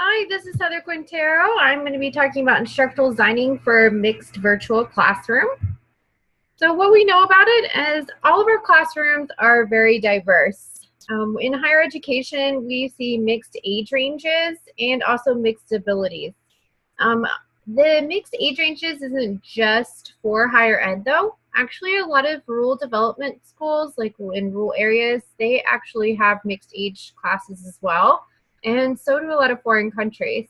Hi, this is Heather Quintero. I'm going to be talking about instructional designing for mixed virtual classroom. So what we know about it is all of our classrooms are very diverse. In higher education, we see mixed age ranges and also mixed abilities. Um, the mixed age ranges isn't just for higher ed though. Actually, a lot of rural development schools, like in rural areas, they actually have mixed age classes as well. And so do a lot of foreign countries.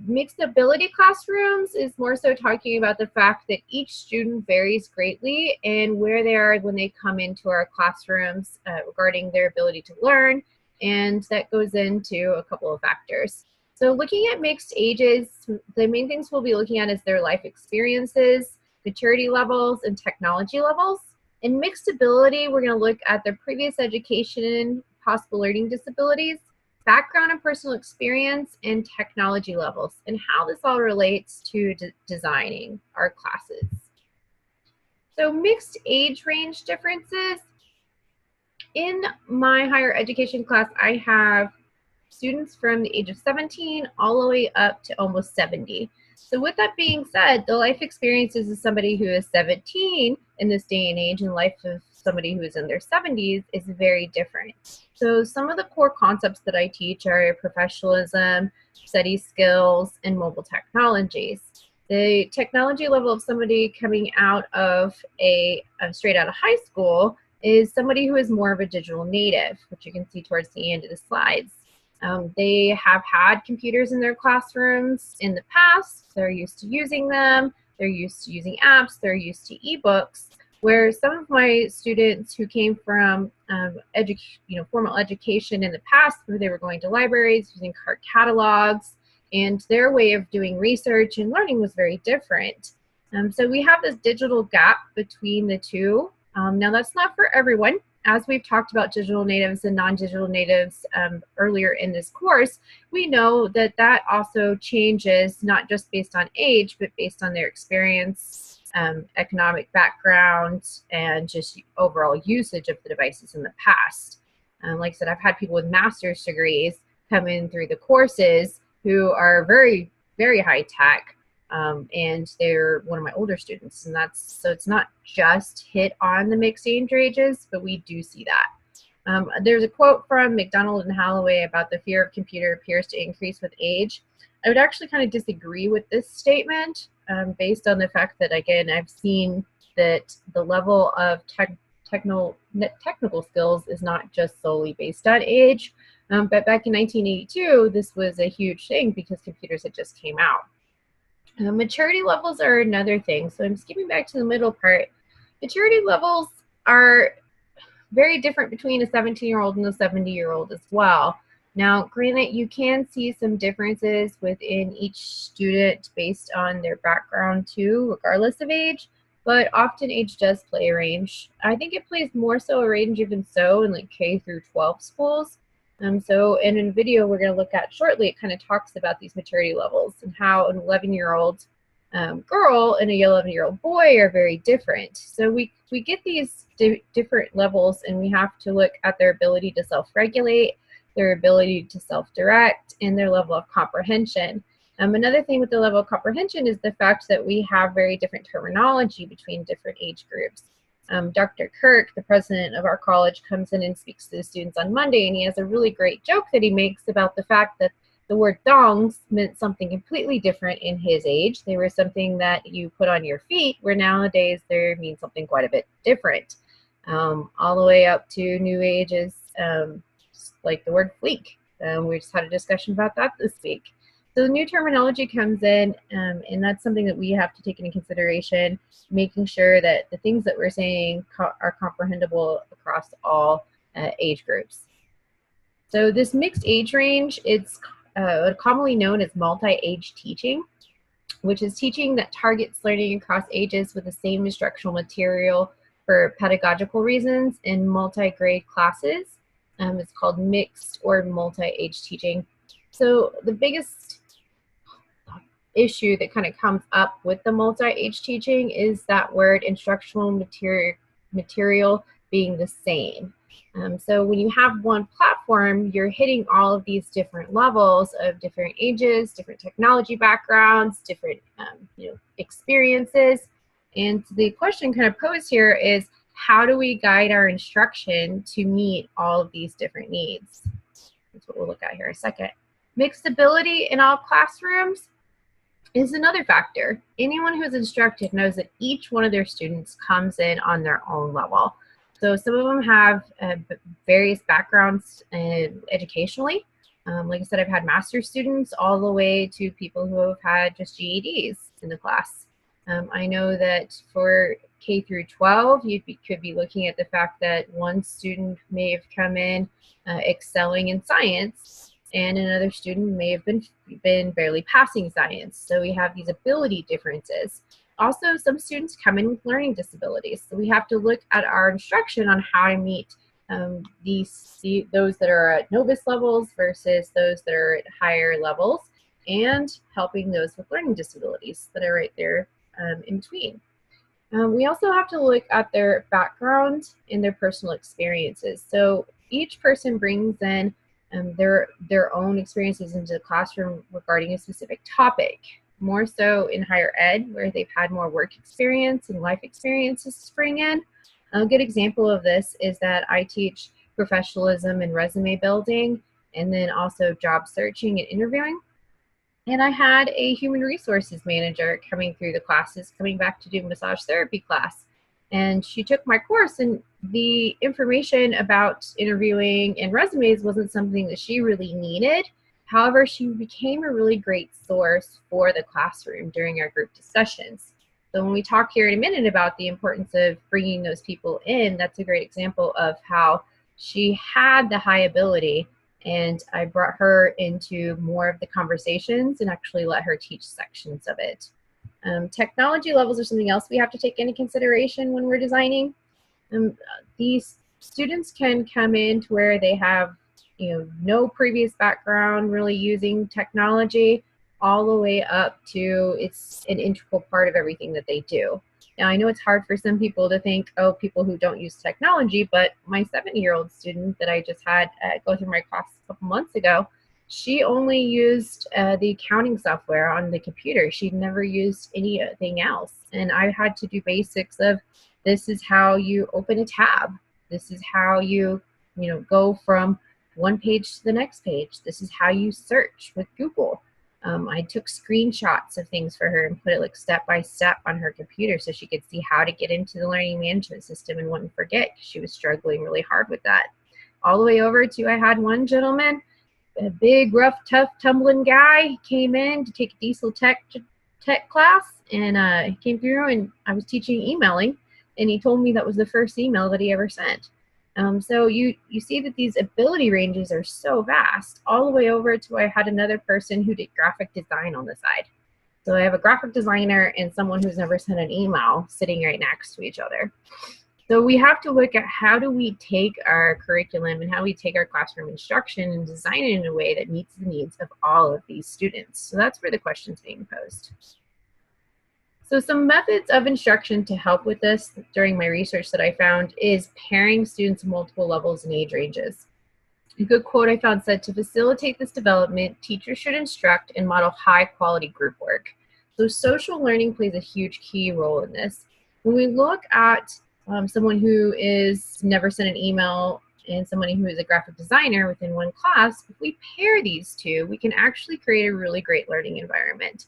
Mixed ability classrooms is more so talking about the fact that each student varies greatly and where they are when they come into our classrooms regarding their ability to learn. And that goes into a couple of factors. So looking at mixed ages, the main things we'll be looking at is their life experiences, maturity levels, and technology levels. In mixed ability, we're going to look at their previous education, possible learning disabilities, background and personal experience, and technology levels, and how this all relates to designing our classes. So mixed age range differences. In my higher education class, I have students from the age of 17 all the way up to almost 70. So with that being said, the life experiences of somebody who is 17 in this day and age and life of somebody who is in their 70s is very different. So some of the core concepts that I teach are professionalism, study skills, and mobile technologies. The technology level of somebody coming out of straight out of high school is somebody who is more of a digital native, which you can see towards the end of the slides. They have had computers in their classrooms in the past. They're used to using them. They're used to using apps. They're used to ebooks. Where some of my students who came from formal education in the past, where they were going to libraries, using cart catalogs, and their way of doing research and learning was very different. So we have this digital gap between the two. Now that's not for everyone. As we've talked about digital natives and non-digital natives earlier in this course, we know that that also changes not just based on age, but based on their experience, economic background, and just overall usage of the devices in the past. Like I said, I've had people with master's degrees come in through the courses who are very, very high tech, and they're one of my older students, and so it's not just hit on the mixed age ranges, but we do see that. There's a quote from McDonald and Holloway about the fear of computer appears to increase with age. I would actually kind of disagree with this statement based on the fact that, again, I've seen that the level of technical skills is not just solely based on age, but back in 1982, this was a huge thing because computers had just came out. Maturity levels are another thing. So I'm skipping back to the middle part. Maturity levels are very different between a 17-year-old and a 70-year-old as well. Now, granted, you can see some differences within each student based on their background too, regardless of age, but often age does play a range. I think it plays more so a range even so in like K through 12 schools. So in a video we're going to look at shortly, it kind of talks about these maturity levels and how an 11-year-old girl and a 11-year-old boy are very different. So we get these different levels, and we have to look at their ability to self-regulate, their ability to self-direct, and their level of comprehension. Another thing with the level of comprehension is the fact that we have very different terminology between different age groups. Dr. Kirk, the president of our college, comes in and speaks to the students on Monday, and he has a really great joke that he makes about the fact that the word thongs meant something completely different in his age. They were something that you put on your feet, where nowadays they mean something quite a bit different. All the way up to new ages, like the word fleek. We just had a discussion about that this week. So the new terminology comes in, and that's something that we have to take into consideration, making sure that the things that we're saying are comprehensible across all age groups. So this mixed age range, it's commonly known as multi-age teaching, which is teaching that targets learning across ages with the same instructional material for pedagogical reasons in multi-grade classes. It's called mixed or multi-age teaching. So the biggest issue that kind of comes up with the multi-age teaching is that word instructional material being the same. So when you have one platform, you're hitting all of these different levels of different ages, different technology backgrounds, different experiences. And the question kind of posed here is, how do we guide our instruction to meet all of these different needs? That's what we'll look at here in a second. Mixed ability in all classrooms is another factor. Anyone who's instructed knows that each one of their students comes in on their own level. So some of them have various backgrounds educationally. Like I said, I've had master's students all the way to people who have had just GEDs in the class. I know that for K through 12, you could be looking at the fact that one student may have come in excelling in science, and another student may have been barely passing science. So we have these ability differences. Also, some students come in with learning disabilities. So we have to look at our instruction on how to meet those that are at novice levels versus those that are at higher levels, and helping those with learning disabilities that are right there in between. We also have to look at their background and their personal experiences. So each person brings in their own experiences into the classroom regarding a specific topic. More so in higher ed, where they've had more work experience and life experiences to bring in. A good example of this is that I teach professionalism and resume building, and then also job searching and interviewing. And I had a human resources manager coming through the classes, coming back to do massage therapy class. And she took my course, and the information about interviewing and resumes wasn't something that she really needed. However, she became a really great source for the classroom during our group discussions. So when we talk here in a minute about the importance of bringing those people in, that's a great example of how she had the high ability, and I brought her into more of the conversations and actually let her teach sections of it. Technology levels are something else we have to take into consideration when we're designing. These students can come in to where they have no previous background really using technology, all the way up to it's an integral part of everything that they do. Now, I know it's hard for some people to think, oh, people who don't use technology, but my 7-year-old student that I just had go through my class a couple months ago, she only used the accounting software on the computer. She'd never used anything else. And I had to do basics of, this is how you open a tab. This is how you go from one page to the next page. This is how you search with Google. I took screenshots of things for her and put it like step by step on her computer so she could see how to get into the learning management system and wouldn't forget, because she was struggling really hard with that. All the way over to, I had one gentleman, a big, rough, tough, tumbling guy. He came in to take a diesel tech class, and he came through, and I was teaching emailing, and he told me that was the first email that he ever sent. So you see that these ability ranges are so vast, all the way over to, I had another person who did graphic design on the side. So I have a graphic designer and someone who's never sent an email sitting right next to each other. So we have to look at, how do we take our curriculum and how we take our classroom instruction and design it in a way that meets the needs of all of these students. So that's where the question's being posed. So some methods of instruction to help with this during my research that I found is pairing students of multiple levels and age ranges. A good quote I found said, "To facilitate this development, teachers should instruct and model high quality group work." So social learning plays a huge key role in this. When we look at someone who is never sent an email and somebody who is a graphic designer within one class, if we pair these two, we can actually create a really great learning environment.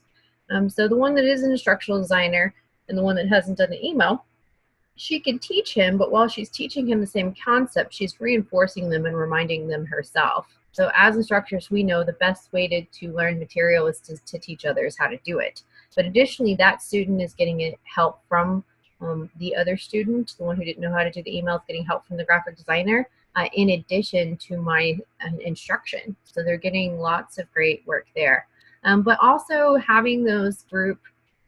So the one that is an instructional designer and the one that hasn't done the email, she can teach him, but while she's teaching him the same concept, she's reinforcing them and reminding them herself. So as instructors, we know the best way to learn material is to teach others how to do it. But additionally, that student is getting help from the other student, the one who didn't know how to do the email is getting help from the graphic designer, in addition to my instruction. So they're getting lots of great work there. But also having those group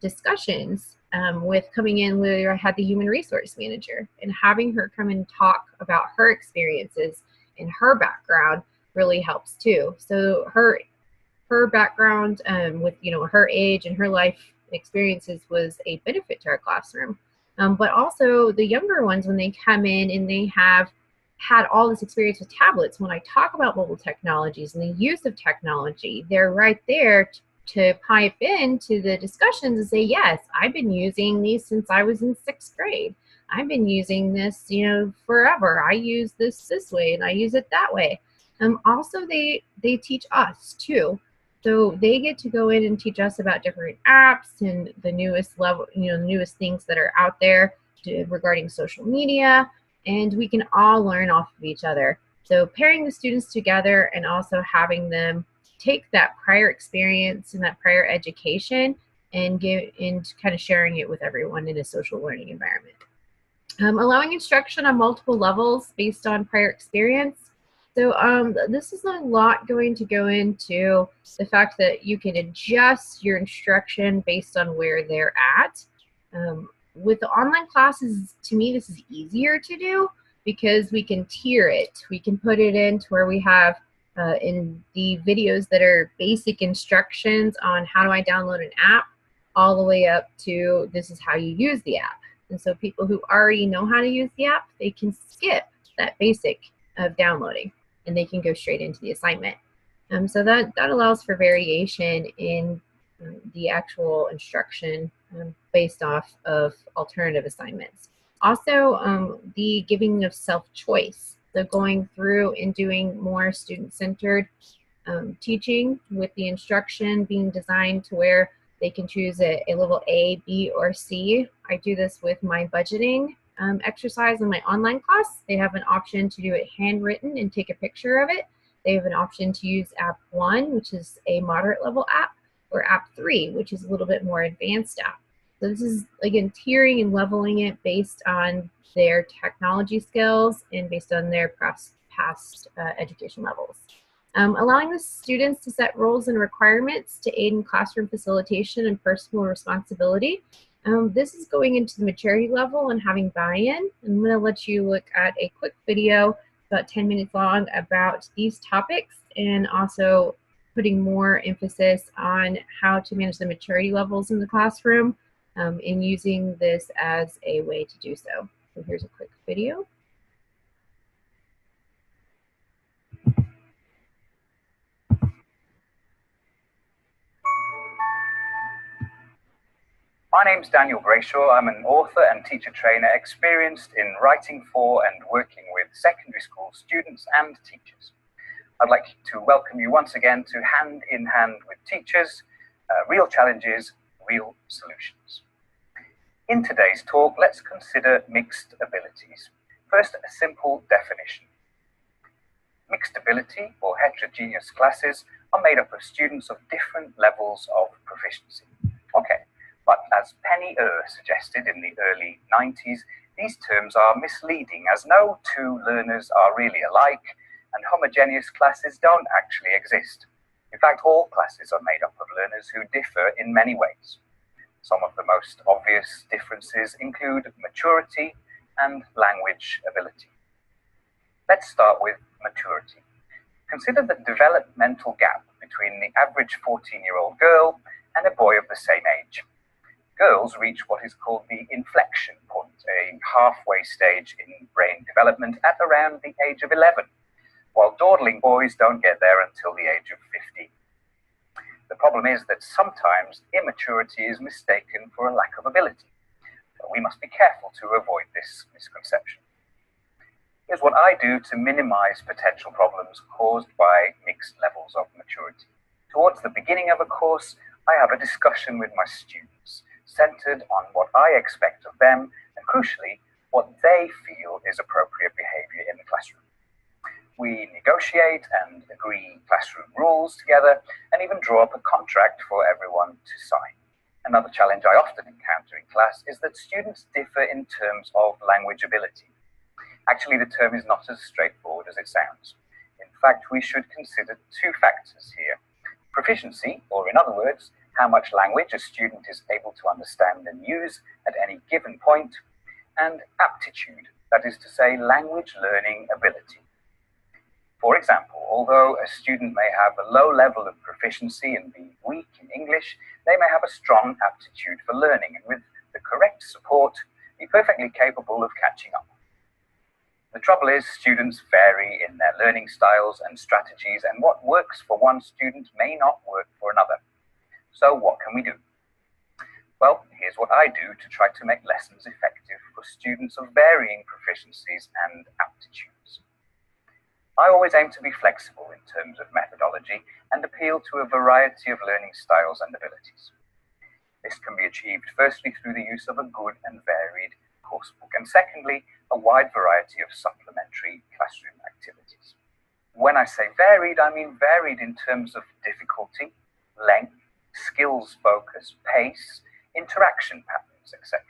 discussions with coming in where I had the human resource manager and having her come and talk about her experiences and her background really helps too. So her background with her age and her life experiences was a benefit to our classroom. But also the younger ones, when they come in and they have had all this experience with tablets. When I talk about mobile technologies and the use of technology, they're right there to pipe into the discussions and say, yes, I've been using these since I was in 6th grade. I've been using this, forever. I use this way and I use it that way. Also, they teach us too. So they get to go in and teach us about different apps and the newest level, the newest things that are out there regarding social media, and we can all learn off of each other. So pairing the students together and also having them take that prior experience and that prior education and kind of sharing it with everyone in a social learning environment. Allowing instruction on multiple levels based on prior experience. So this is a lot going to go into the fact that you can adjust your instruction based on where they're at. With the online classes, to me, this is easier to do because we can tier it. We can put it into where we have in the videos that are basic instructions on how do I download an app, all the way up to this is how you use the app. And so people who already know how to use the app, they can skip that basic of downloading and they can go straight into the assignment. So that allows for variation in the actual instruction based off of alternative assignments. Also, the giving of self-choice. So going through and doing more student-centered teaching with the instruction being designed to where they can choose a level A, B, or C. I do this with my budgeting exercise in my online class. They have an option to do it handwritten and take a picture of it. They have an option to use app 1, which is a moderate level app, or app 3, which is a little bit more advanced app. So this is, again, tiering and leveling it based on their technology skills and based on their past education levels. Allowing the students to set roles and requirements to aid in classroom facilitation and personal responsibility. This is going into the maturity level and having buy-in. I'm going to let you look at a quick video, about 10 minutes long, about these topics and also putting more emphasis on how to manage the maturity levels in the classroom and using this as a way to do so. So here's a quick video. My name's Daniel Brayshaw. I'm an author and teacher trainer experienced in writing for and working with secondary school students and teachers. I'd like to welcome you once again to Hand in Hand with Teachers, Real Challenges, Real Solutions. In today's talk, let's consider mixed abilities. First, a simple definition. Mixed ability or heterogeneous classes are made up of students of different levels of proficiency. Okay. But as Penny suggested in the early 90s, these terms are misleading as no two learners are really alike and homogeneous classes don't actually exist. In fact, all classes are made up of learners who differ in many ways. Some of the most obvious differences include maturity and language ability. Let's start with maturity. Consider the developmental gap between the average 14-year-old girl and a boy of the same age. Girls reach what is called the inflection point, a halfway stage in brain development at around the age of 11, while dawdling boys don't get there until the age of 15. The problem is that sometimes immaturity is mistaken for a lack of ability. But we must be careful to avoid this misconception. Here's what I do to minimize potential problems caused by mixed levels of maturity. Towards the beginning of a course, I have a discussion with my students, centered on what I expect of them and, crucially, what they feel is appropriate behavior in the classroom. We negotiate and agree classroom rules together and even draw up a contract for everyone to sign. Another challenge I often encounter in class is that students differ in terms of language ability. Actually, the term is not as straightforward as it sounds. In fact, we should consider two factors here. Proficiency, or in other words, how much language a student is able to understand and use at any given point, and aptitude, that is to say, language learning ability. For example, although a student may have a low level of proficiency and be weak in English, they may have a strong aptitude for learning and with the correct support, be perfectly capable of catching up. The trouble is, students vary in their learning styles and strategies, and what works for one student may not work for another. So what can we do? Well, here's what I do to try to make lessons effective for students of varying proficiencies and aptitudes. I always aim to be flexible in terms of methodology and appeal to a variety of learning styles and abilities. This can be achieved firstly through the use of a good and varied coursebook, and secondly, a wide variety of supplementary classroom activities. When I say varied, I mean varied in terms of difficulty, length, skills focus, pace, interaction patterns, etc.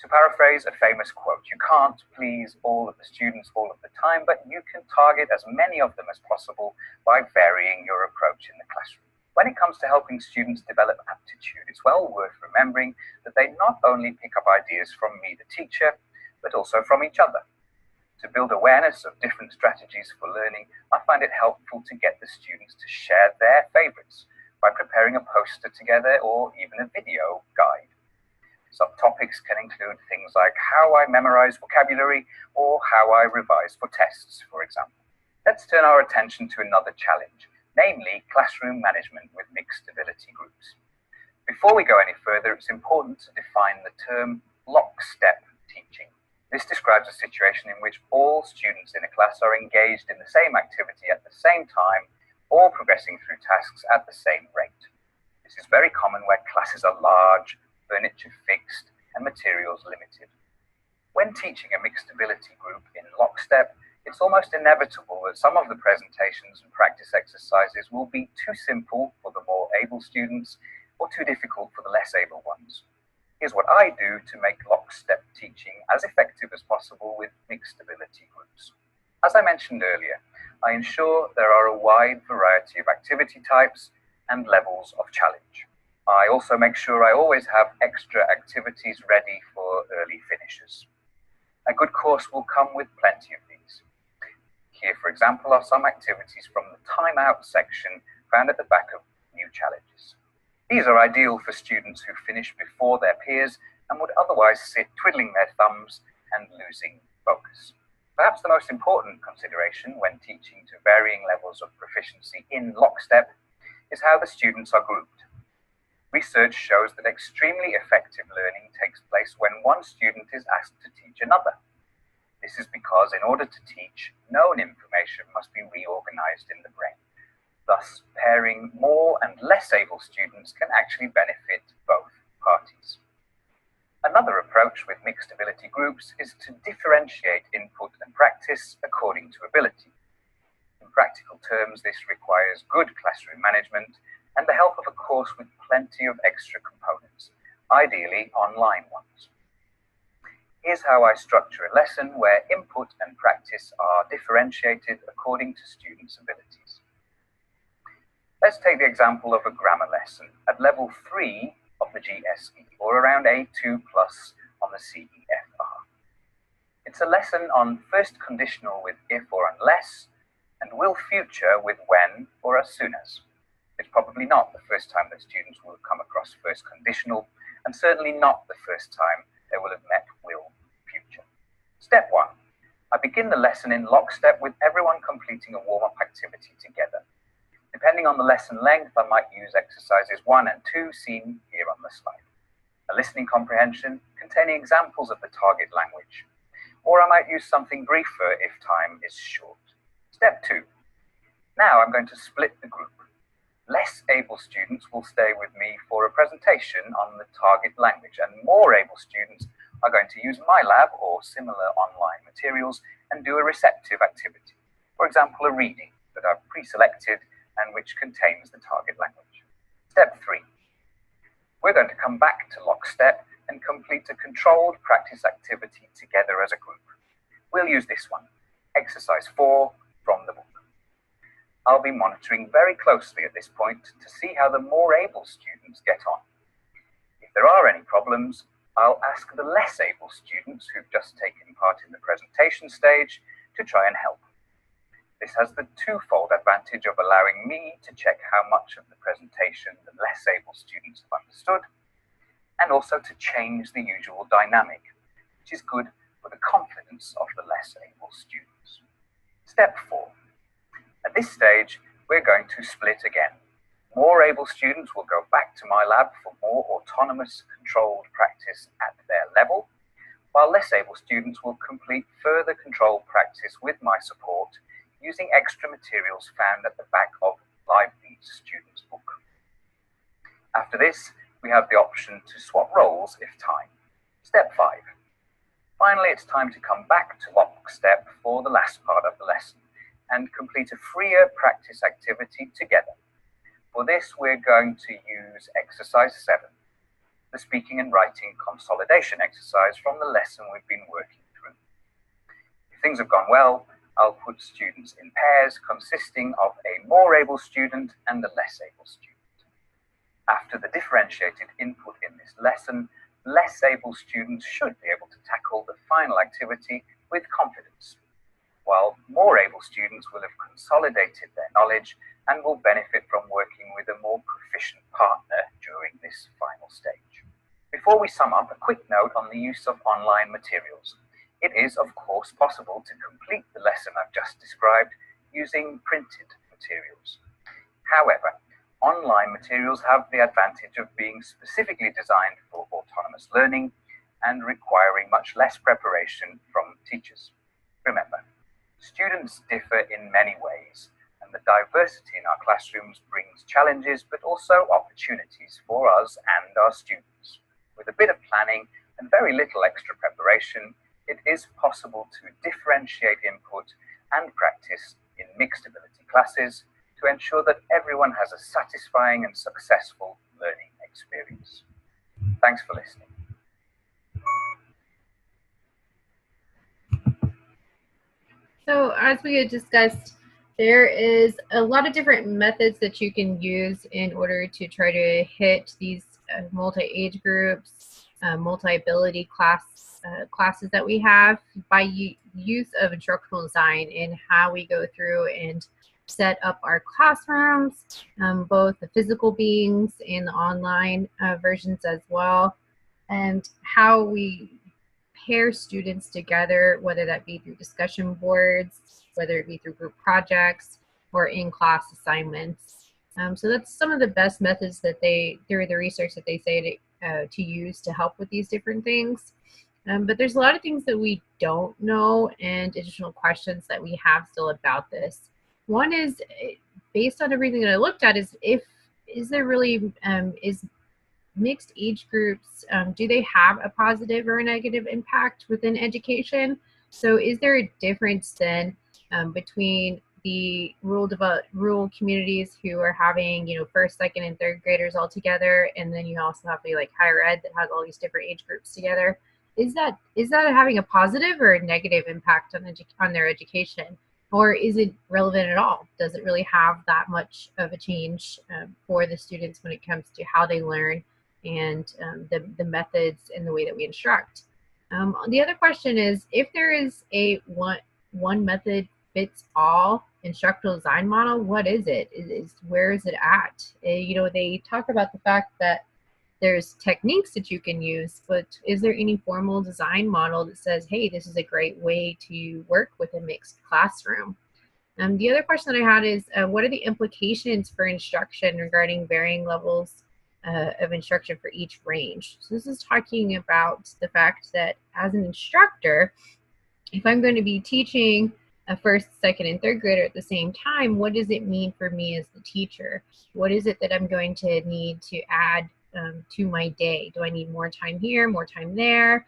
To paraphrase a famous quote, you can't please all of the students all of the time, but you can target as many of them as possible by varying your approach in the classroom. When it comes to helping students develop aptitude, it's well worth remembering that they not only pick up ideas from me, the teacher, but also from each other. To build awareness of different strategies for learning, I find it helpful to get the students to share their favorites by preparing a poster together or even a video guide. Subtopics can include things like how I memorize vocabulary or how I revise for tests, for example. Let's turn our attention to another challenge, namely classroom management with mixed ability groups. Before we go any further, it's important to define the term lockstep teaching. This describes a situation in which all students in a class are engaged in the same activity at the same time, all progressing through tasks at the same rate. This is very common where classes are large, furniture fixed, and materials limited. When teaching a mixed ability group in lockstep, it's almost inevitable that some of the presentations and practice exercises will be too simple for the more able students or too difficult for the less able ones. Here's what I do to make lockstep teaching as effective as possible with mixed ability groups. As I mentioned earlier, I ensure there are a wide variety of activity types and levels of challenge. I also make sure I always have extra activities ready for early finishers. A good course will come with plenty of these. Here, for example, are some activities from the timeout section found at the back of new challenges. These are ideal for students who finish before their peers and would otherwise sit twiddling their thumbs and losing focus. Perhaps the most important consideration when teaching to varying levels of proficiency in lockstep is how the students are grouped. Research shows that extremely effective learning takes place when one student is asked to teach another. This is because in order to teach, known information must be reorganized in the brain. Thus, pairing more and less able students can actually benefit both parties. Another approach with mixed ability groups is to differentiate input and practice according to ability. In practical terms, this requires good classroom management and the help of a course with plenty of extra components, ideally online ones. Here's how I structure a lesson where input and practice are differentiated according to students' abilities. Let's take the example of a grammar lesson at level 3 of the GSE, or around A2+ on the CEFR. It's a lesson on first conditional with if or unless, and will future with when or as soon as. It's probably not the first time that students will have come across first conditional, and certainly not the first time they will have met will future. Step 1. I begin the lesson in lockstep with everyone completing a warm-up activity together. Depending on the lesson length, I might use exercises 1 and 2 seen here on the slide. A listening comprehension containing examples of the target language. Or I might use something briefer if time is short. Step 2. Now I'm going to split the group. Less able students will stay with me for a presentation on the target language, and more able students are going to use my lab or similar online materials and do a receptive activity. For example, a reading that I've pre-selected and which contains the target language. Step 3. We're going to come back to lockstep and complete a controlled practice activity together as a group. We'll use this one, exercise 4 from the book. I'll be monitoring very closely at this point to see how the more able students get on. If there are any problems, I'll ask the less able students who've just taken part in the presentation stage to try and help. This has the twofold advantage of allowing me to check how much of the presentation the less able students have understood, and also to change the usual dynamic, which is good for the confidence of the less able students. Step 4. At this stage, we're going to split again. More able students will go back to my lab for more autonomous, controlled practice at their level, while less able students will complete further controlled practice with my support using extra materials found at the back of LiveLead's student's book. After this, we have the option to swap roles if time. Step 5. Finally, it's time to come back to lockstep for the last part of the lesson and complete a freer practice activity together. For this, we're going to use exercise 7, the speaking and writing consolidation exercise from the lesson we've been working through. If things have gone well, I'll put students in pairs consisting of a more able student and a less able student. After the differentiated input in this lesson, less able students should be able to tackle the final activity with confidence, while more able students will have consolidated their knowledge and will benefit from working with a more proficient partner during this final stage. Before we sum up, a quick note on the use of online materials. It is, of course, possible to complete the lesson I've just described using printed materials. However, online materials have the advantage of being specifically designed for autonomous learning and requiring much less preparation from teachers. Remember, students differ in many ways, and the diversity in our classrooms brings challenges but also opportunities for us and our students. With a bit of planning and very little extra preparation, it is possible to differentiate input and practice in mixed ability classes to ensure that everyone has a satisfying and successful learning experience. Thanks for listening. So as we had discussed, there is a lot of different methods that you can use in order to try to hit these multi-age groups, multi-ability classes that we have by use of instructional design in how we go through and set up our classrooms, both the physical beings and the online versions as well, and how we pair students together, whether that be through discussion boards, whether it be through group projects or in-class assignments. So that's some of the best methods that through the research that they say to use to help with these different things. But there's a lot of things that we don't know and additional questions that we have still about this. One is, based on everything that I looked at, is there really, is mixed age groups, do they have a positive or a negative impact within education? So is there a difference then between the rural communities who are having, first, second, and third graders all together, and then you also have the higher ed that has all these different age groups together? Is that having a positive or a negative impact on their education? Or is it relevant at all? Does it really have that much of a change for the students when it comes to how they learn and the methods and the way that we instruct? The other question is, if there is a one method fits all instructional design model, what is it? Where is it at? They talk about the fact that there's techniques that you can use, but is there any formal design model that says, hey, this is a great way to work with a mixed classroom? The other question that I had is, what are the implications for instruction regarding varying levels of instruction for each range? So this is talking about the fact that as an instructor, if I'm going to be teaching a first, second, and third grader at the same time, what does it mean for me as the teacher? What is it that I'm going to need to add to my day? Do I need more time here, more time there?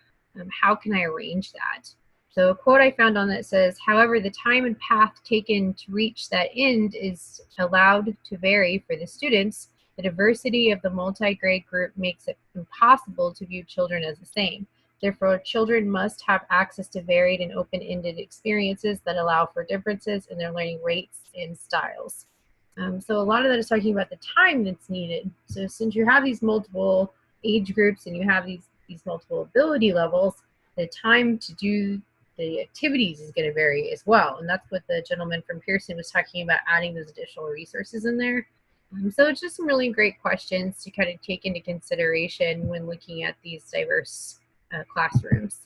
How can I arrange that? So a quote I found on that says, however, the time and path taken to reach that end is allowed to vary for the students. The diversity of the multi-grade group makes it impossible to view children as the same. Therefore, children must have access to varied and open-ended experiences that allow for differences in their learning rates and styles. So a lot of that is talking about the time that's needed. So since you have these multiple age groups and you have these multiple ability levels, the time to do the activities is going to vary as well. And that's what the gentleman from Pearson was talking about, adding those additional resources in there. So it's just some really great questions to kind of take into consideration when looking at these diverse classrooms.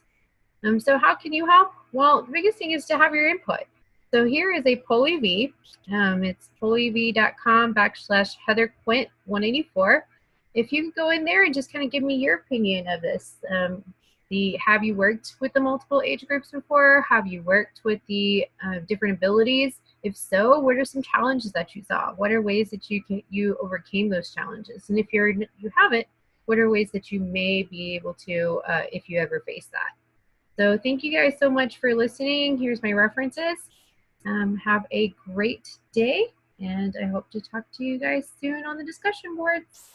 So how can you help? Well, the biggest thing is to have your input. So here is a poll EV. It's pollev.com/HeatherQuint184. If you could go in there and just kind of give me your opinion of this. Have you worked with the multiple age groups before? Have you worked with the different abilities? If so, what are some challenges that you saw? What are ways that you overcame those challenges? And if you haven't, what are ways that you may be able to if you ever face that? So thank you guys so much for listening. Here's my references. Have a great day, and I hope to talk to you guys soon on the discussion boards.